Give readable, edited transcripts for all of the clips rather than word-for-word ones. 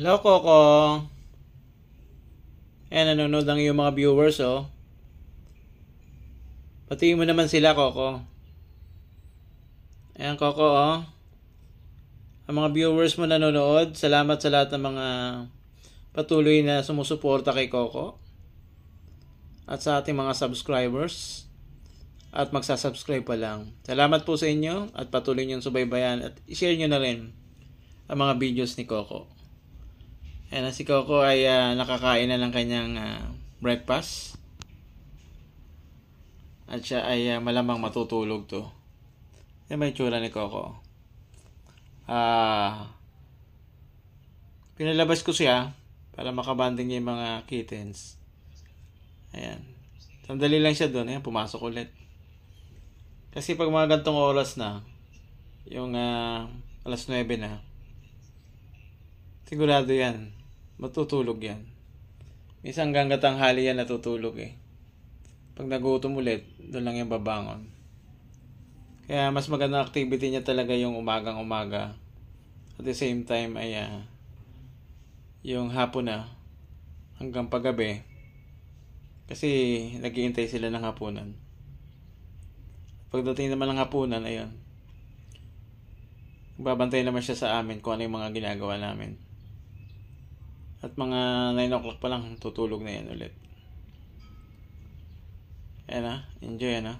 Hello, Coco. Ayan, nanonood ang iyong mga viewers, oh. Patiin mo naman sila, Coco. Ayan, Coco, oh. Ang mga viewers mo nanonood, salamat sa lahat ng mga patuloy na sumusuporta kay Coco. At sa ating mga subscribers. At magsasubscribe pa lang. Salamat po sa inyo at patuloy niyong subaybayan at i-share nyo na rin ang mga videos ni Coco. Ayan, si Coco ay nakakain na ng kanyang breakfast. At siya ay malamang matutulog to. Yan may tsura ni Coco. Pinalabas ko siya para makabanding niya yung mga kittens. Ayan. Sandali lang siya doon. Ayan, pumasok ulit. Kasi pag mga gantong oras na, yung alas 9 na, sigurado yan. Matutulog yan. Minsan hanggang tanghali yan natutulog eh. Pag nagutom ulit, doon lang yan babangon. Kaya mas magandang activity niya talaga yung umagang umaga. At the same time ay yung hapon na hanggang paggabi. Kasi naghihintay sila ng hapunan. Pagdating naman ng hapunan, ayun. Babantay naman siya sa amin kung ano yung mga ginagawa namin. At mga 9 o'clock pa lang tutulog na yan ulit. Ayan na, enjoy na.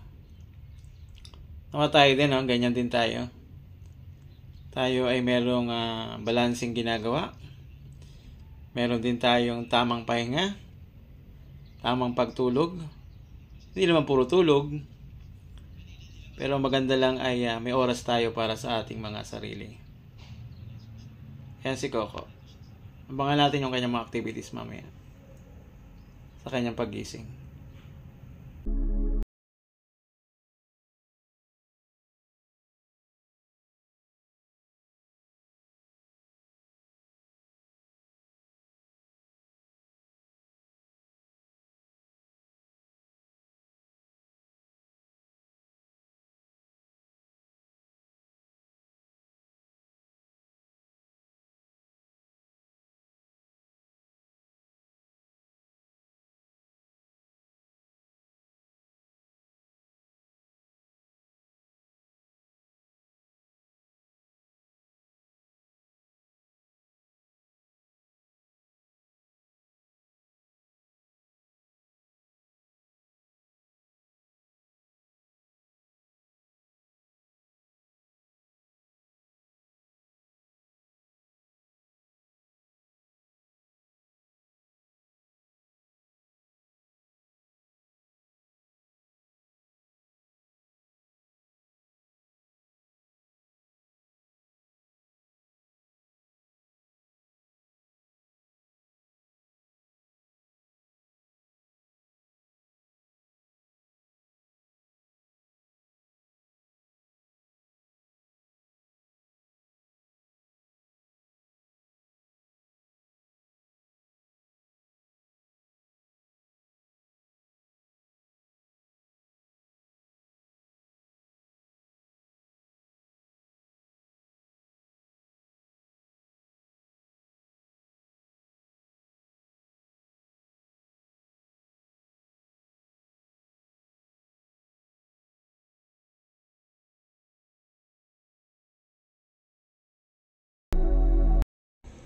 Nawa tayo din, no? Ganyan din tayo. Tayo ay merong balancing ginagawa. Meron din tayong tamang pahinga, tamang pagtulog. Hindi naman puro tulog. Pero maganda lang ay may oras tayo para sa ating mga sarili. Yan si Coco. Abangan natin yung kanyang mga activities mamaya. Sa kanyang paggising.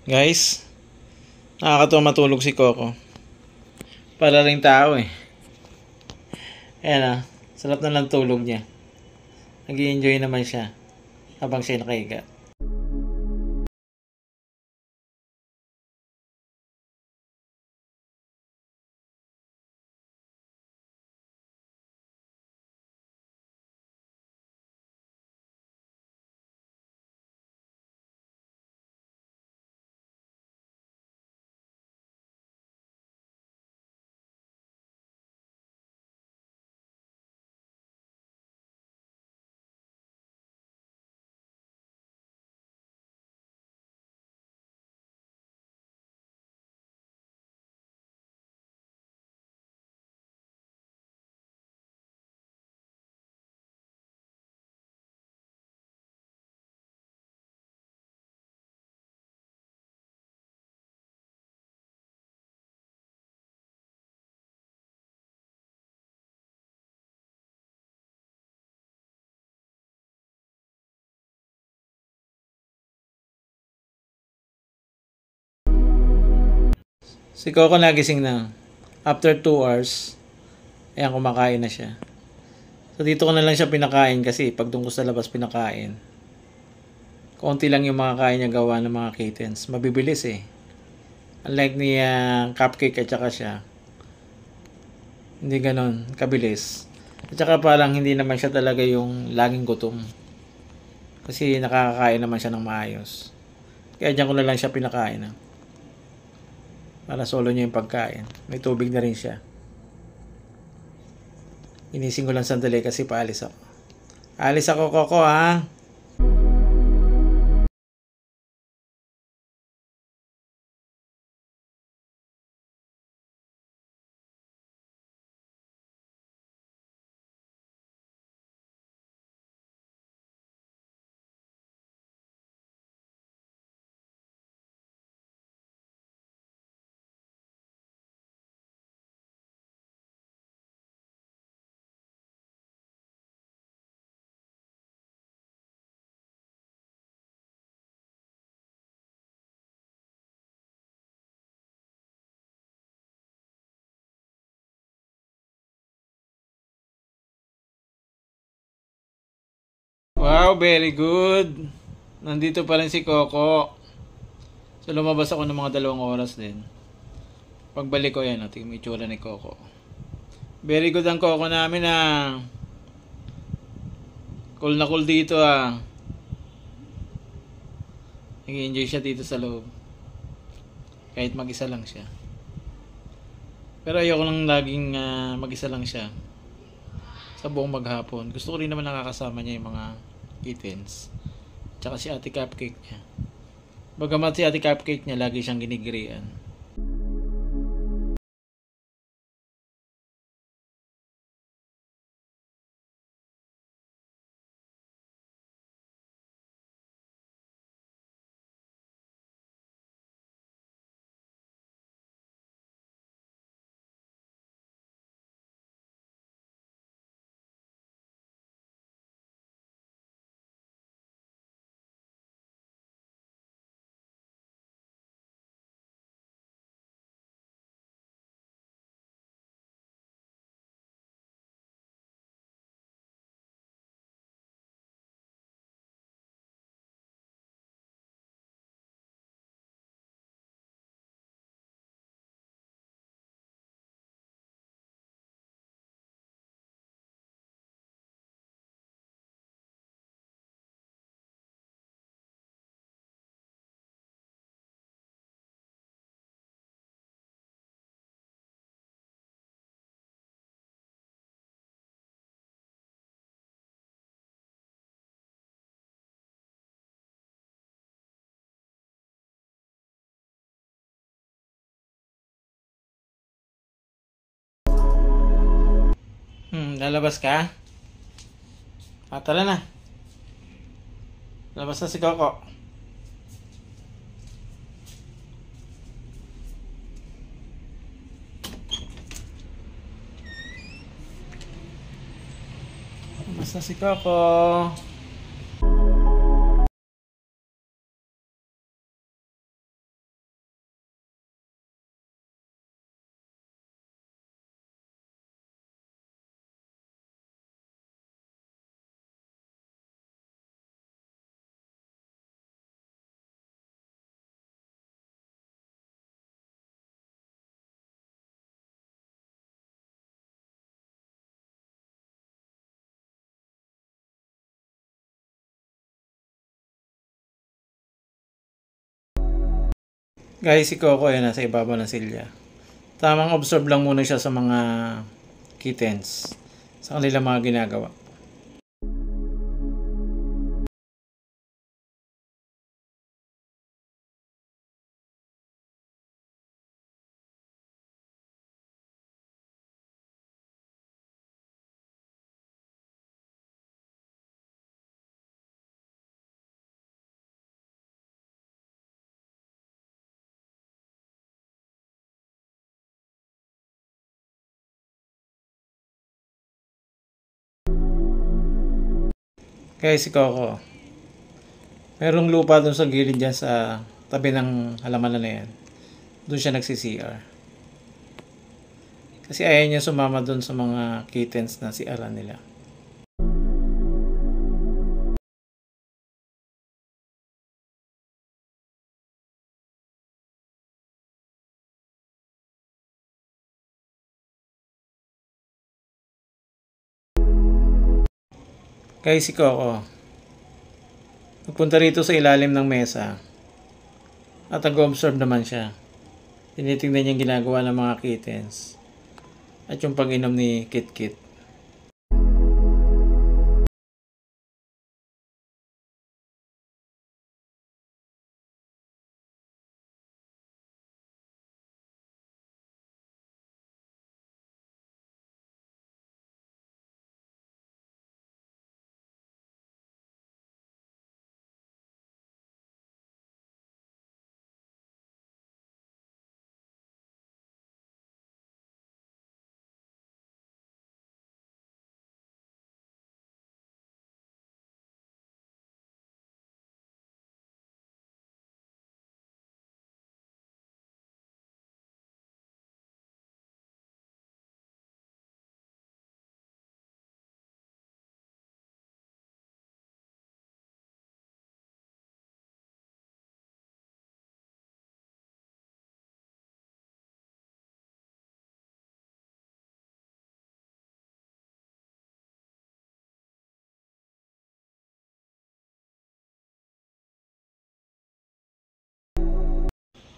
Guys, nakakatuwa matulog si Coco. Para ring tao eh. Ayan sarap na lang tulog niya. Nag-i-enjoy naman siya habang siya nakahiga. Si Coco nagising na. After 2 hours, ayan, kumakain na siya. So dito ko na lang siya pinakain kasi pag doon ko sa labas pinakain, konti lang yung mga kain niya gawa ng mga kittens. Mabibilis eh. Unlike ni Cupcake at saka siya, hindi ganon kabilis. At saka parang hindi naman siya talaga yung laging gutom. Kasi nakakakain naman siya ng maayos. Kaya dyan ko na lang siya pinakain. Para solo niya yung pagkain. May tubig na rin siya. Inising ko lang sandali kasi paalis ako. Alis ako, Coco, ha? Wow, very good. Nandito pa rin si Coco. So lumabas ako ng mga 2 oras din. Pagbalik ko yan, tingnan mo itsura ni Coco. Very good ang Coco namin, Cool na cool dito, Nag-enjoy siya dito sa loob. Kahit mag-isa lang siya. Pero ayoko lang laging mag-isa lang siya sa buong maghapon. Gusto ko rin naman nakakasama niya yung mga kittens. Tsaka si Ate Cupcake niya. Bagamat si Ate Cupcake niya lagi siyang ginigirian. Lalabas ka? Tara na. Labas na si Coco. Labas na si Coco. Guys, si Coco ay nasa ibabaw ng silya. Tamang observe lang muna siya sa mga kittens. Sa kanilang mga ginagawa. Guys, si Coco. Merong lupa dun sa gilid dyan sa tabi ng halamanan na yan. Doon siya nagsi-CR. Kasi ayaw niya sumama doon sa mga kittens na CR nila. Kaya si Coco, nagpunta rito sa ilalim ng mesa at nag-observe naman siya. Tinitingnan niya yung ginagawa ng mga kittens at yung pag-inom ni Kit Kit.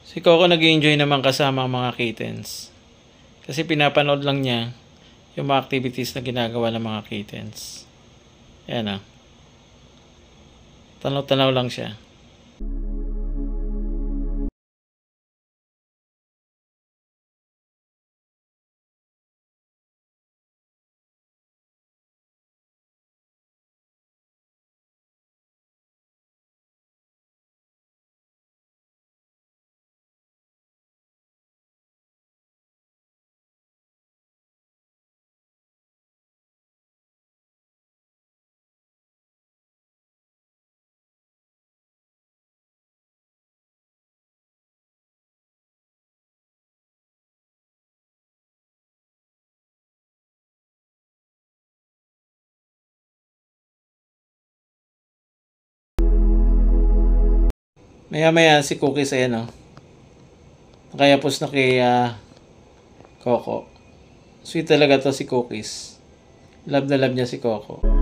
Si Coco nag-enjoy naman kasama ang mga kittens. Kasi pinapanood lang niya yung mga activities na ginagawa ng mga kittens. Ayan ah. Tanaw-tanaw lang siya. Maya-maya si Cookies ayan oh. Nakayapos na kay Coco. Sweet talaga to si Cookies. Love na love niya si Coco.